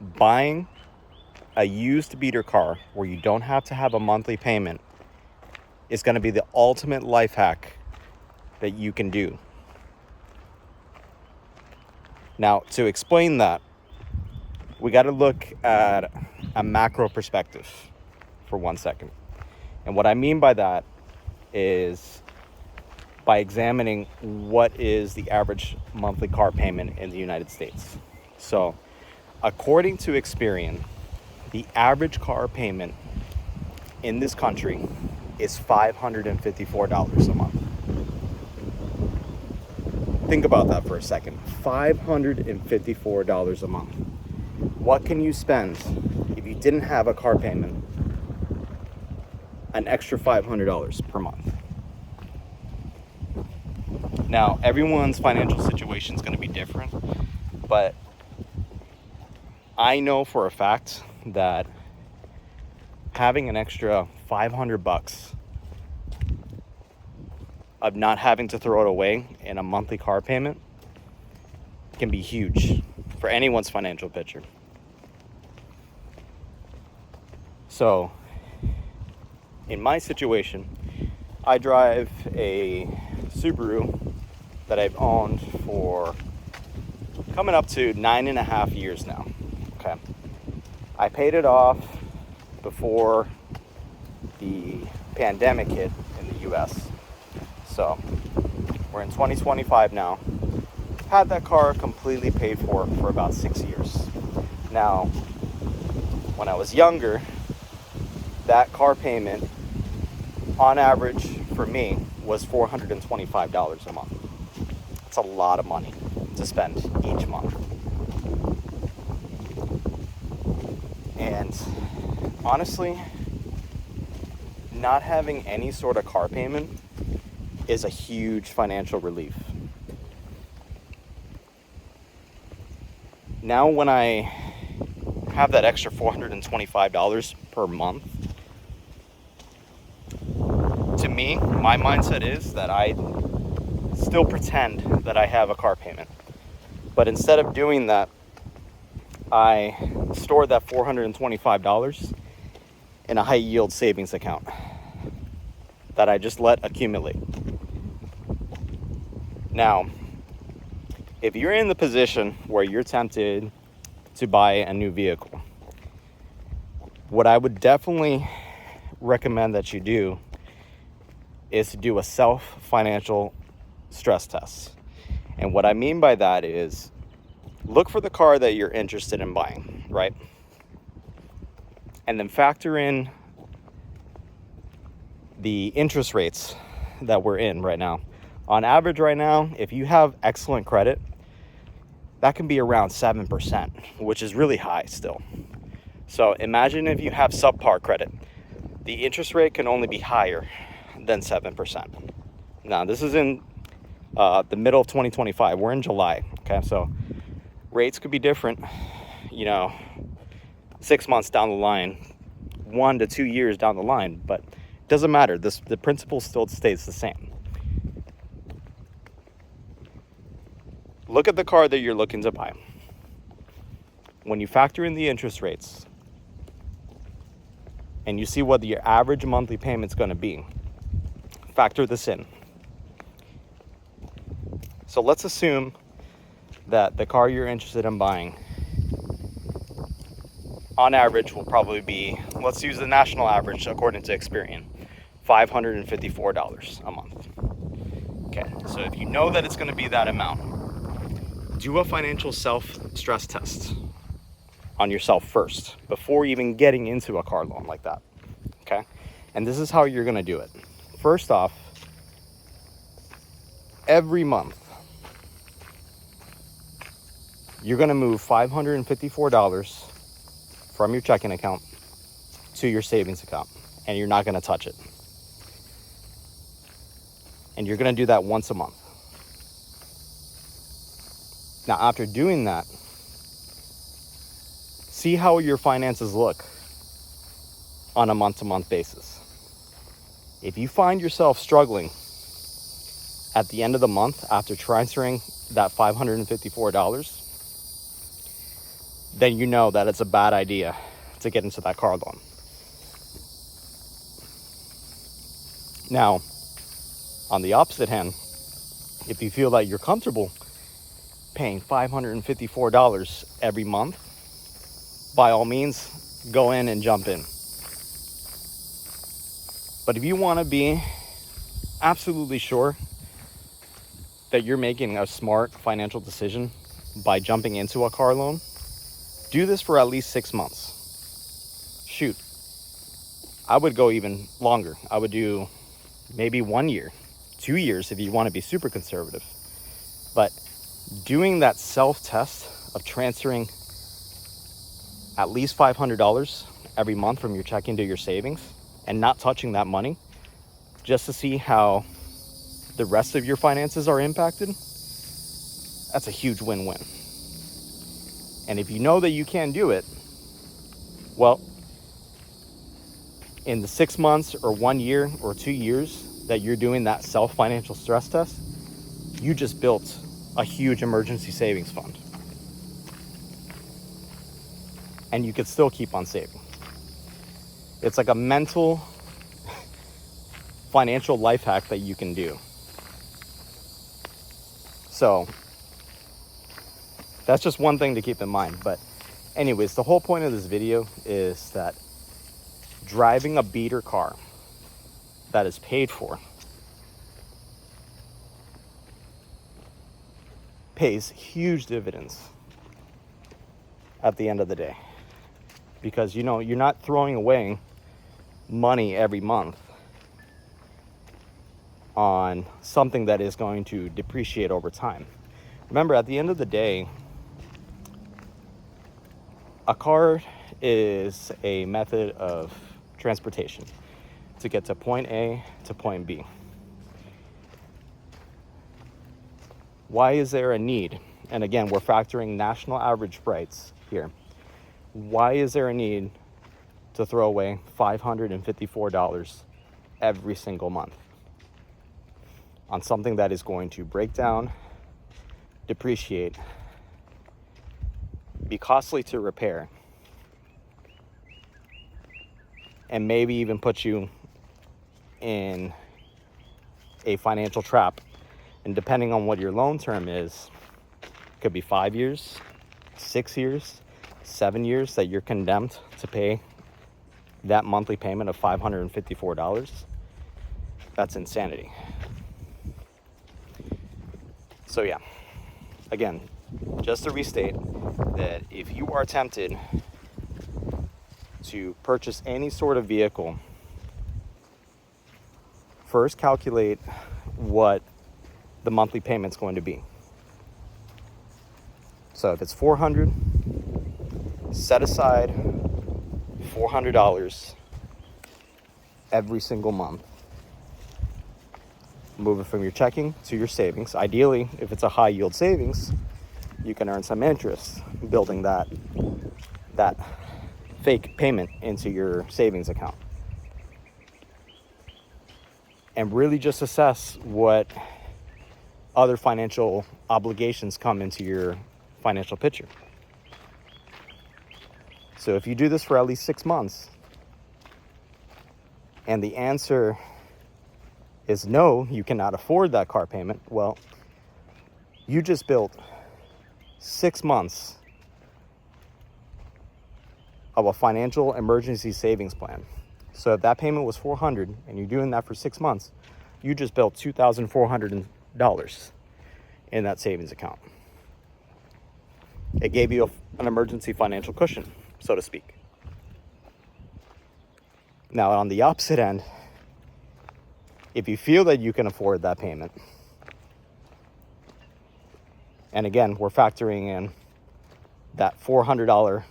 buying a used beater car where you don't have to have a monthly payment is going to be the ultimate life hack that you can do. Now, to explain that, we got to look at a macro perspective for 1 second. And what I mean by that is by examining what is the average monthly car payment in the United States. So, according to Experian, the average car payment in this country is $554 a month. Think about that for a second. $554 a month. What can you spend if you didn't have a car payment? An extra $500 per month. Now, everyone's financial situation is going to be different, but I know for a fact that having an extra $500 of not having to throw it away in a monthly car payment can be huge for anyone's financial picture. So, in my situation, I drive a Subaru that I've owned for coming up to 9.5 years now. Okay. I paid it off before the pandemic hit in the US. So we're in 2025 now. Had that car completely paid for about 6 years. Now, when I was younger, that car payment on average for me was $425 a month. It's a lot of money to spend each month. And honestly, not having any sort of car payment is a huge financial relief. Now when I have that extra $425 per month, to me, my mindset is that I still pretend that I have a car payment. But instead of doing that, I store that $425 in a high yield savings account that I just let accumulate. Now, if you're in the position where you're tempted to buy a new vehicle, what I would definitely recommend that you do is to do a self-financial stress test. And what I mean by that is look for the car that you're interested in buying, right? And then factor in the interest rates that we're in right now. On average right now, if you have excellent credit, that can be around 7%, which is really high still. So imagine if you have subpar credit, the interest rate can only be higher than 7%. Now, this is in the middle of 2025. We're in July, okay? So rates could be different, 6 months down the line, 1 to 2 years down the line, but it doesn't matter. The principle still stays the same. Look at the car that you're looking to buy. When you factor in the interest rates and you see what your average monthly payment's going to be, factor this in. So let's assume that the car you're interested in buying on average will probably be, let's use the national average according to Experian, $554 a month. Okay, so if you know that it's going to be that amount, do a financial self-stress test on yourself first before even getting into a car loan like that, okay? And this is how you're going to do it. First off, every month, you're going to move $554 from your checking account to your savings account, and you're not going to touch it. And you're going to do that once a month. Now, after doing that, see how your finances look on a month-to-month basis. If you find yourself struggling at the end of the month after transferring that $554, then you know that it's a bad idea to get into that car loan. Now, on the opposite hand, if you feel that you're comfortable paying $554 every month, by all means, go in and jump in. But if you want to be absolutely sure that you're making a smart financial decision by jumping into a car loan, do this for at least 6 months. Shoot, I would go even longer. I would do maybe 1 year, 2 years if you want to be super conservative. But doing that self-test of transferring at least $500 every month from your checking to your savings and not touching that money just to see how the rest of your finances are impacted, that's a huge win-win. And if you know that you can do it, well, in the 6 months or 1 year or 2 years that you're doing that self-financial stress test, you just built a huge emergency savings fund. And you could still keep on saving. It's like a mental financial life hack that you can do. So that's just one thing to keep in mind. But anyways, the whole point of this video is that driving a beater car that is paid for pays huge dividends at the end of the day. Because you're not throwing away money every month on something that is going to depreciate over time. Remember, at the end of the day, a car is a method of transportation to get to point A to point B. Why is there a need? And again, we're factoring national average price here. Why is there a need to throw away $554 every single month on something that is going to break down, depreciate, be costly to repair, and maybe even put you in a financial trap? And depending on what your loan term is, it could be 5 years, 6 years, 7 years that you're condemned to pay that monthly payment of $554. That's insanity. So yeah, again, just to restate that if you are tempted to purchase any sort of vehicle, first calculate what the monthly payment's going to be. So if it's $400, set aside $400 every single month. Move it from your checking to your savings. Ideally, if it's a high yield savings, you can earn some interest building that fake payment into your savings account. And really just assess what other financial obligations come into your financial picture. So if you do this for at least 6 months and the answer is no, you cannot afford that car payment, well, you just built 6 months of a financial emergency savings plan. So if that payment was $400 and you're doing that for 6 months, you just built $2,400 in that savings account. It gave you an emergency financial cushion, so to speak. Now, on the opposite end, if you feel that you can afford that payment, and again, we're factoring in that $400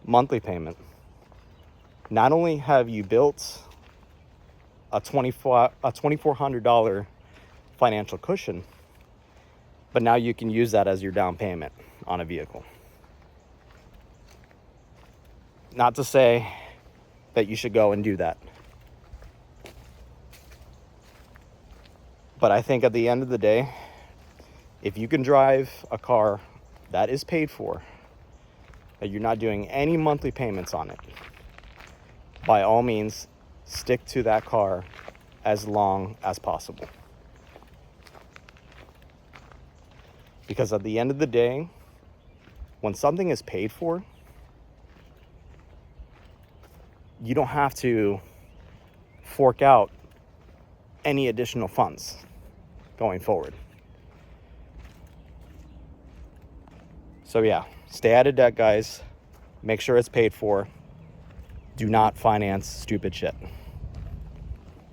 monthly payment, not only have you built a $2,400 financial cushion, but now you can use that as your down payment on a vehicle. Not to say that you should go and do that, but I think at the end of the day, if you can drive a car that is paid for that you're not doing any monthly payments on it, by all means, stick to that car as long as possible. Because at the end of the day, when something is paid for, you don't have to fork out any additional funds going forward. So yeah, stay out of debt, guys. Make sure it's paid for. Do not finance stupid shit.